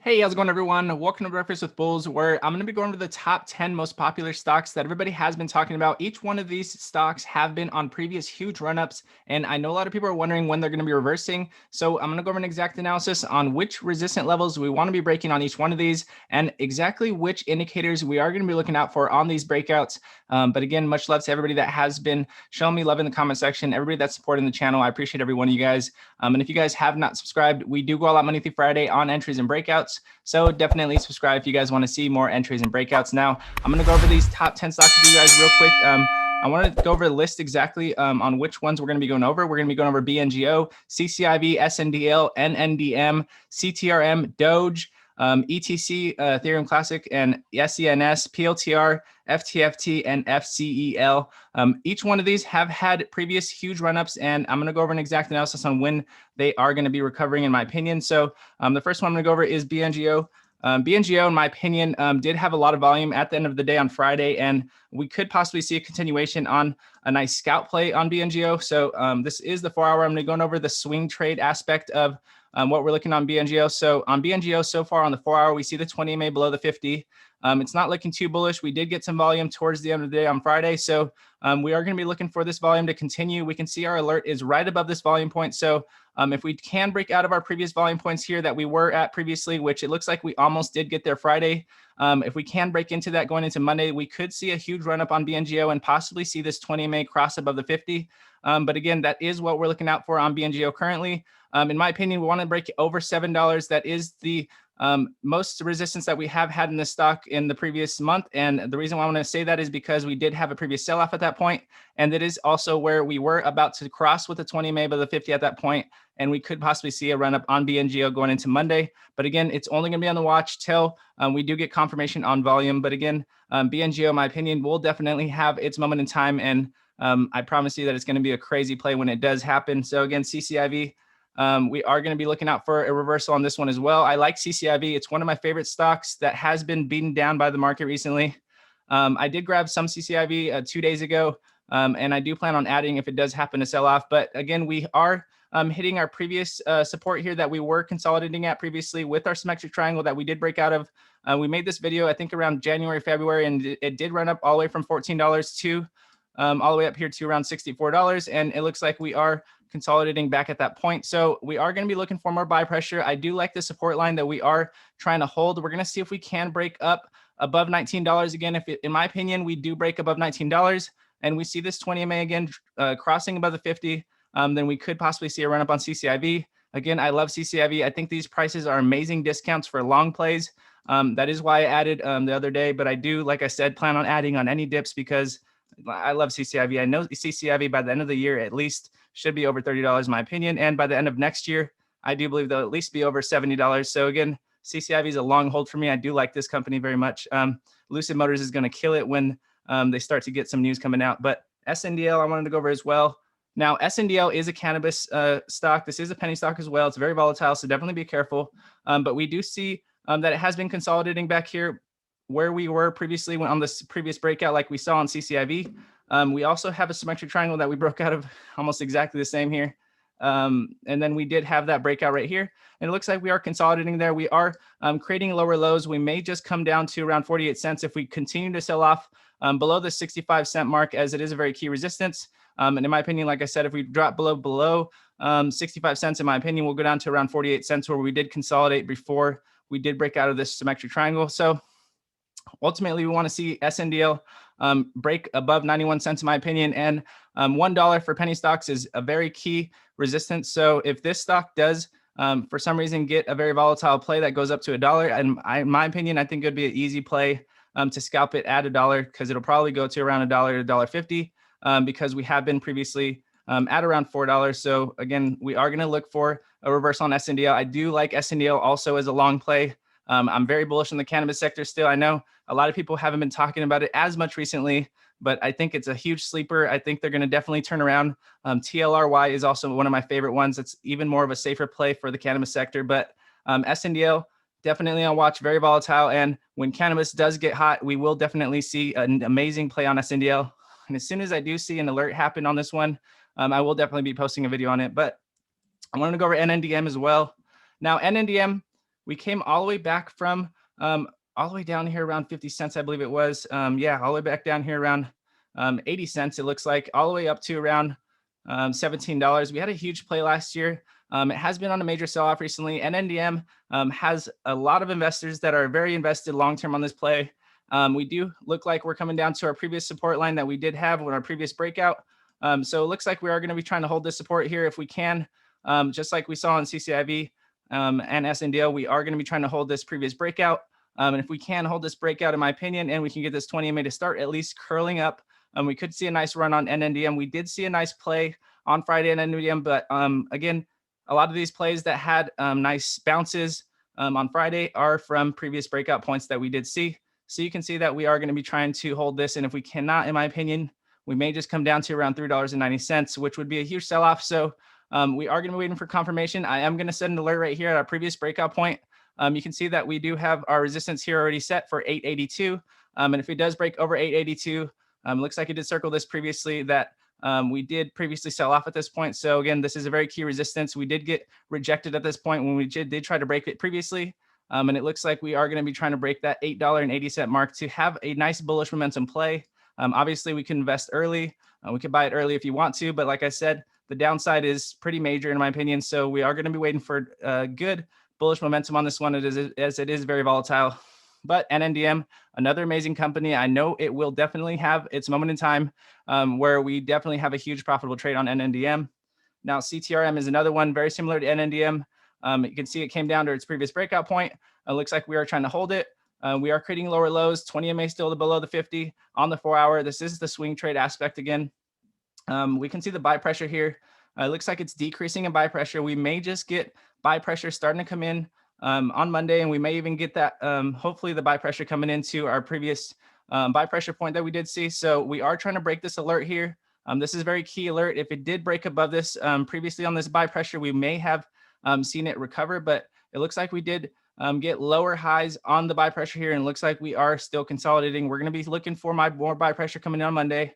Hey, how's it going, everyone? Welcome to Breakfast with Bulls, where I'm going to be going over the top 10 most popular stocks that everybody has been talking about. Each one of these stocks have been on previous huge run-ups, and I know a lot of people are wondering when they're going to be reversing. So I'm going to go over an exact analysis on which resistant levels we want to be breaking on each one of these, and exactly which indicators we are going to be looking out for on these breakouts. But again, much love to everybody that has been showing me love in the comment section, everybody that's supporting the channel. I appreciate every one of you guys. And if you guys have not subscribed, we do go all out Monday through Friday on entries and breakouts. So definitely subscribe if you guys want to see more entries and breakouts. Now, I'm going to go over these top 10 stocks with you guys real quick. I want to go over the list exactly on which ones we're going to be going over. We're going to be going over BNGO, CCIV, SNDL, NNDM, CTRM, DOGE, ETC, Ethereum Classic, and SENS, PLTR, FTFT, and FCEL. Each one of these have had previous huge run-ups, and I'm going to go over an exact analysis on when they are going to be recovering, in my opinion. So the first one I'm going to go over is BNGO. BNGO, in my opinion, did have a lot of volume at the end of the day on Friday, and we could possibly see a continuation on a nice scalp play on BNGO. So this is the 4-hour. I'm going to go over the swing trade aspect of what we're looking on BNGO. So on BNGO so far on the 4-hour, we see the 20 MA below the 50. It's not looking too bullish. We did get some volume towards the end of the day on Friday. So we are going to be looking for this volume to continue. We can see our alert is right above this volume point. So if we can break out of our previous volume points here that we were at previously, which it looks like we almost did get there Friday, if we can break into that going into Monday, we could see a huge run up on BNGO and possibly see this 20 MA cross above the 50. But again, that is what we're looking out for on BNGO currently. In my opinion, we want to break over $7. That is the most resistance that we have had in this stock in the previous month. And the reason why I want to say that is because we did have a previous sell-off at that point. And that is also where we were about to cross with the 20 MA above the 50 at that point. And we could possibly see a run up on BNGO going into Monday. But again, it's only going to be on the watch till we do get confirmation on volume. But again, BNGO, in my opinion, will definitely have its moment in time. And I promise you that it's going to be a crazy play when it does happen. So again, CCIV, we are going to be looking out for a reversal on this one as well. I like CCIV. It's one of my favorite stocks that has been beaten down by the market recently. I did grab some CCIV 2 days ago, and I do plan on adding if it does happen to sell off. But again, we are hitting our previous support here that we were consolidating at previously with our symmetric triangle that we did break out of. We made this video, I think, around January, February, and it did run up all the way from $14 to all the way up here to around $64. And it looks like we are consolidating back at that point. So we are going to be looking for more buy pressure. I do like the support line that we are trying to hold. We're going to see if we can break up above $19 again. If it, in my opinion, we do break above $19 and we see this 20 MA again crossing above the 50, then we could possibly see a run up on CCIV. Again, I love CCIV. I think these prices are amazing discounts for long plays. That is why I added the other day, but I do, like I said, plan on adding on any dips because I love CCIV. I know CCIV by the end of the year at least should be over $30 in my opinion. And by the end of next year, I do believe they'll at least be over $70. So again, CCIV is a long hold for me. I do like this company very much. Lucid Motors is going to kill it when they start to get some news coming out. But SNDL, I wanted to go over as well. Now, SNDL is a cannabis stock. This is a penny stock as well. It's very volatile, so definitely be careful. But we do see that it has been consolidating back here where we were previously on this previous breakout, like we saw on CCIV. We also have a symmetric triangle that we broke out of almost exactly the same here. And then we did have that breakout right here. And it looks like we are consolidating there. We are creating lower lows. We may just come down to around 48 cents if we continue to sell off below the 65 cent mark, as it is a very key resistance. And in my opinion, like I said, if we drop below 65 cents, in my opinion, we'll go down to around 48 cents where we did consolidate before we did break out of this symmetric triangle. So ultimately, we want to see SNDL break above 91 cents, in my opinion, and $1 for penny stocks is a very key resistance. So if this stock does, for some reason, get a very volatile play that goes up to $1, and in my opinion, I think it would be an easy play to scalp it at $1 because it'll probably go to around $1 to $1.50 because we have been previously at around $4. So again, we are going to look for a reversal on SNDL. I do like SNDL also as a long play. I'm very bullish on the cannabis sector still. I know a lot of people haven't been talking about it as much recently, but I think it's a huge sleeper. I think they're going to definitely turn around. TLRY is also one of my favorite ones. It's even more of a safer play for the cannabis sector, but SNDL, definitely on watch, very volatile. And when cannabis does get hot, we will definitely see an amazing play on SNDL. And as soon as I do see an alert happen on this one, I will definitely be posting a video on it. But I wanted to go over NNDM as well. Now, NNDM, we came all the way back from all the way down here around 50 cents, I believe it was. Yeah, all the way back down here around 80 cents, it looks like, all the way up to around $17. We had a huge play last year. It has been on a major sell-off recently. NNDM has a lot of investors that are very invested long-term on this play. We do look like we're coming down to our previous support line that we did have with our previous breakout. So it looks like we are going to be trying to hold this support here if we can, just like we saw in CCIV and SNDL. We are going to be trying to hold this previous breakout. And if we can hold this breakout, in my opinion, and we can get this 20 MA to start at least curling up, we could see a nice run on NNDM. We did see a nice play on Friday on NNDM, but again, a lot of these plays that had nice bounces on Friday are from previous breakout points that we did see. So you can see that we are going to be trying to hold this. And if we cannot, in my opinion, we may just come down to around $3.90, which would be a huge sell-off. So we are going to be waiting for confirmation. I am going to set an alert right here at our previous breakout point. You can see that we do have our resistance here already set for 882. And if it does break over 882, looks like it did circle this previously, that we did previously sell off at this point. So again, this is a very key resistance. We did get rejected at this point when we did try to break it previously. And it looks like we are going to be trying to break that $8.80 mark to have a nice bullish momentum play. Obviously, we can invest early. We could buy it early if you want to. But like I said, the downside is pretty major in my opinion. So we are going to be waiting for good bullish momentum on this one, as it is very volatile. But NNDM, another amazing company. I know it will definitely have its moment in time where we definitely have a huge profitable trade on NNDM. Now, CTRM is another one very similar to NNDM. You can see it came down to its previous breakout point. It looks like we are trying to hold it. We are creating lower lows, 20 MA still below the 50 on the 4-hour. This is the swing trade aspect again. We can see the buy pressure here. It looks like it's decreasing in buy pressure. We may just get buy pressure starting to come in on Monday, and we may even get that, hopefully the buy pressure coming into our previous buy pressure point that we did see. So we are trying to break this alert here. This is a very key alert. If it did break above this previously on this buy pressure, we may have seen it recover, but it looks like we did get lower highs on the buy pressure here, and it looks like we are still consolidating. We're going to be looking for more buy pressure coming in on Monday.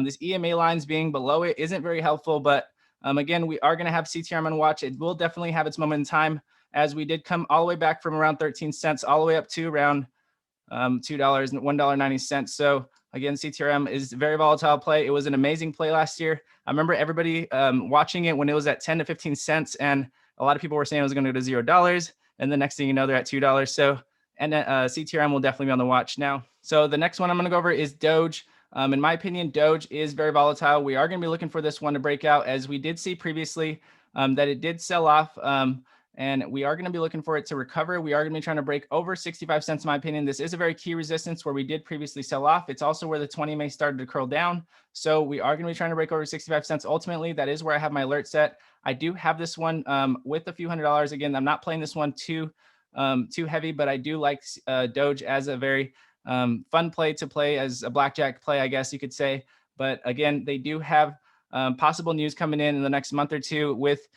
This EMA lines being below it isn't very helpful, but again, we are going to have CTRM on watch. It will definitely have its moment in time, as we did come all the way back from around 13 cents all the way up to around $2 and $1.90. So again, CTRM is a very volatile play. It was an amazing play last year. I remember everybody watching it when it was at 10 to 15 cents, and a lot of people were saying it was going to go to $0. And the next thing you know, they're at $2. So and CTRM will definitely be on the watch now. So the next one I'm going to go over is DOGE. In my opinion, DOGE is very volatile. We are going to be looking for this one to break out, as we did see previously that it did sell off. And we are going to be looking for it to recover. We are going to be trying to break over 65 cents, in my opinion. This is a very key resistance where we did previously sell off. It's also where the 20 MA started to curl down. So we are going to be trying to break over 65 cents. Ultimately, that is where I have my alert set. I do have this one with a few $100s. Again, I'm not playing this one too heavy, but I do like DOGE as a very fun play to play, as a blackjack play, I guess you could say. But again, they do have possible news coming in the next month or two with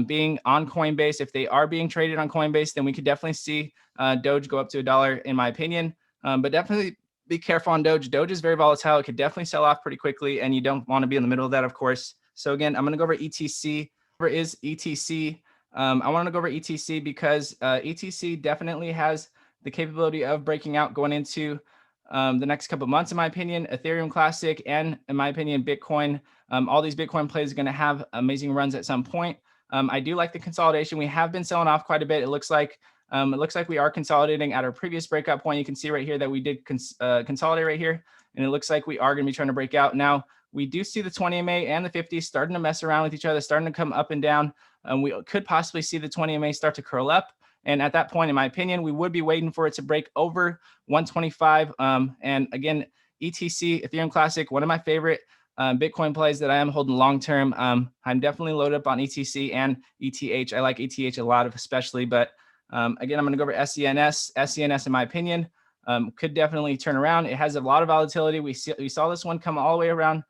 being on Coinbase. If they are being traded on Coinbase, then we could definitely see DOGE go up to $1, in my opinion. But definitely be careful on DOGE. DOGE is very volatile. It could definitely sell off pretty quickly, and you don't want to be in the middle of that, of course. So again, I'm going to go over ETC. Where is ETC? I want to go over ETC because ETC definitely has the capability of breaking out going into the next couple of months, in my opinion. Ethereum Classic and, in my opinion, Bitcoin. All these Bitcoin plays are going to have amazing runs at some point. I do like the consolidation. We have been selling off quite a bit. It looks like we are consolidating at our previous breakout point. You can see right here that we did consolidate right here, and it looks like we are going to be trying to break out. Now, we do see the 20 MA and the 50 starting to mess around with each other, starting to come up and down. We could possibly see the 20 MA start to curl up. And at that point, in my opinion, we would be waiting for it to break over 125. And again, ETC, Ethereum Classic, one of my favorite Bitcoin plays that I am holding long-term. I'm definitely loaded up on ETC and ETH. I like ETH a lot, especially. But again, I'm going to go over SENS. SENS, in my opinion, could definitely turn around. It has a lot of volatility. We saw this one come all the way around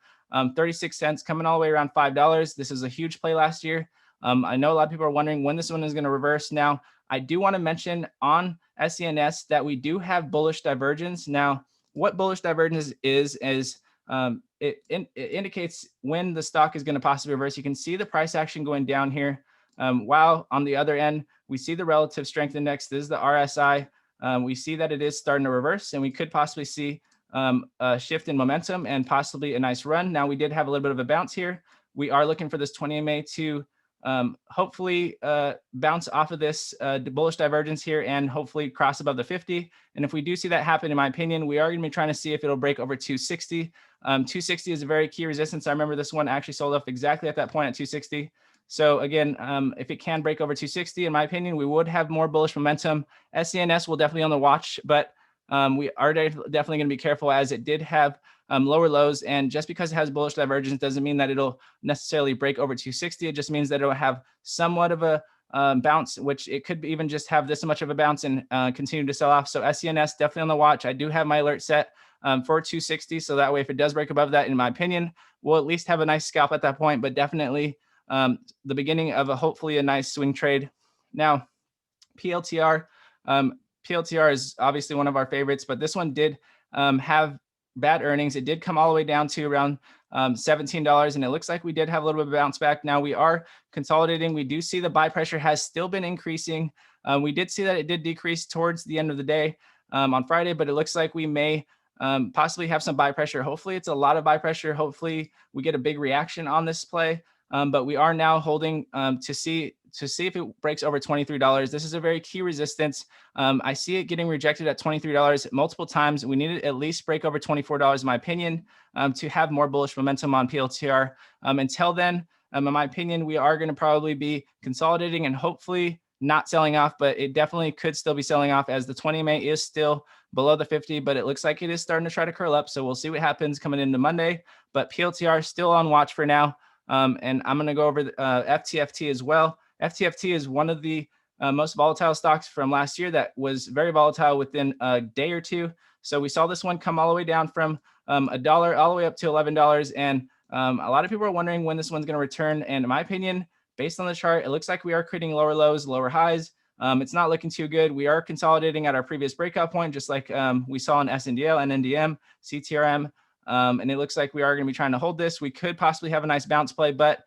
36 cents, coming all the way around $5. This is a huge play last year. I know a lot of people are wondering when this one is going to reverse. Now, I do want to mention on SENS that we do have bullish divergence. Now, what bullish divergence is it indicates when the stock is going to possibly reverse. You can see the price action going down here, while on the other end, we see the relative strength index. This is the RSI. We see that it is starting to reverse, and we could possibly see a shift in momentum and possibly a nice run. Now, we did have a little bit of a bounce here. We are looking for this 20 MA to hopefully bounce off of this bullish divergence here and hopefully cross above the 50. And if we do see that happen, in my opinion, we are going to be trying to see if it'll break over 260. 260 is a very key resistance. I remember this one actually sold off exactly at that point at 260. So again, if it can break over 260, in my opinion, we would have more bullish momentum. SENS will definitely on the watch, but we are definitely going to be careful, as it did have lower lows. And just because it has bullish divergence doesn't mean that it'll necessarily break over 260. It just means that it'll have somewhat of a bounce, which it could even just have this much of a bounce and continue to sell off. So SENS definitely on the watch. I do have my alert set for 260. So that way, if it does break above that, in my opinion, we'll at least have a nice scalp at that point, but definitely the beginning of hopefully a nice swing trade. Now, PLTR. PLTR is obviously one of our favorites, but this one did have bad earnings. It did come all the way down to around $17, and it looks like we did have a little bit of a bounce back. Now we are consolidating. We do see the buy pressure has still been increasing. We did see that it did decrease towards the end of the day on Friday, but it looks like we may possibly have some buy pressure. Hopefully it's a lot of buy pressure. Hopefully we get a big reaction on this play. But we are now holding to see if it breaks over $23. This is a very key resistance. I see it getting rejected at $23 multiple times. We need to at least break over $24, in my opinion, to have more bullish momentum on PLTR. Until then, in my opinion, we are going to probably be consolidating and hopefully not selling off, but it definitely could still be selling off, as the 20 MA is still below the 50, but it looks like it is starting to try to curl up. So we'll see what happens coming into Monday, but PLTR is still on watch for now. And I'm going to go over the FTFT as well. FTFT is one of the most volatile stocks from last year that was very volatile within a day or two. So we saw this one come all the way down from $1 all the way up to $11. And a lot of people are wondering when this one's going to return. And in my opinion, based on the chart, it looks like we are creating lower lows, lower highs. It's not looking too good. We are consolidating at our previous breakout point, just like we saw in SNDL, NNDM, CTRM. And it looks like we are going to be trying to hold this. We could possibly have a nice bounce play, but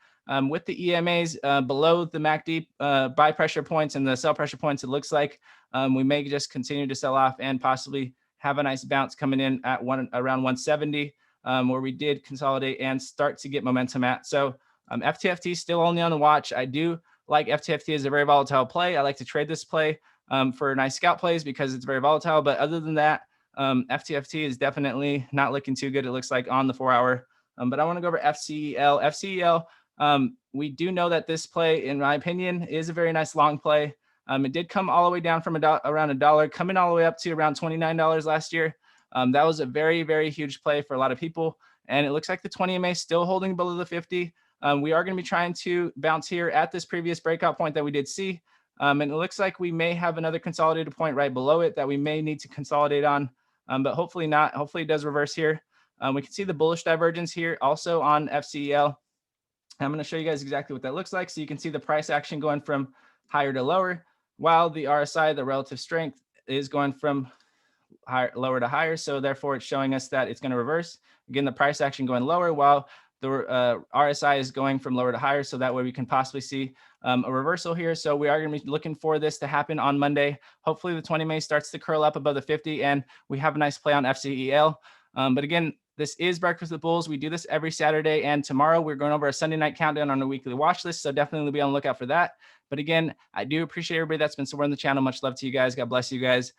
with the EMAs below the MACD buy pressure points and the sell pressure points, it looks like we may just continue to sell off and possibly have a nice bounce coming in at around 170, where we did consolidate and start to get momentum at. So FTFT still only on the watch. I do like FTFT as a very volatile play. I like to trade this play for nice scalp plays because it's very volatile. But other than that, FTFT is definitely not looking too good, it looks like, on the 4-hour. But I want to go over FCEL. FCEL, we do know that this play, in my opinion, is a very nice long play. It did come all the way down from around $1, coming all the way up to around $29 last year. That was a very, very huge play for a lot of people. And it looks like the 20 MA still holding below the 50. We are going to be trying to bounce here at this previous breakout point that we did see. And it looks like we may have another consolidated point right below it that we may need to consolidate on. But hopefully not. Hopefully it does reverse here. We can see the bullish divergence here also on FCEL. I'm going to show you guys exactly what that looks like. So you can see the price action going from higher to lower, while the RSI, the relative strength, is going from lower to higher. So therefore, it's showing us that it's going to reverse. Again, the price action going lower, while the RSI is going from lower to higher. So that way we can possibly see a reversal here. So we are going to be looking for this to happen on Monday. Hopefully the 20 MA starts to curl up above the 50 and we have a nice play on FCEL. But again, this is Breakfast with Bulls. We do this every Saturday, and tomorrow we're going over a Sunday night countdown on a weekly watch list. So definitely be on the lookout for that. But again, I do appreciate everybody that's been supporting the channel. Much love to you guys. God bless you guys.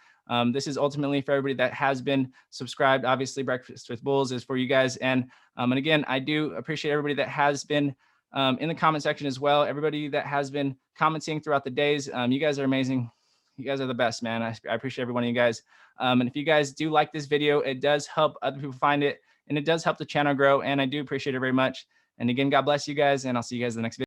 This is ultimately for everybody that has been subscribed. Obviously, Breakfast with Bulls is for you guys. And again, I do appreciate everybody that has been in the comment section as well. Everybody that has been commenting throughout the days. You guys are amazing. You guys are the best, man. I appreciate every one of you guys. And if you guys do like this video, it does help other people find it, and it does help the channel grow. And I do appreciate it very much. And again, God bless you guys, and I'll see you guys in the next video.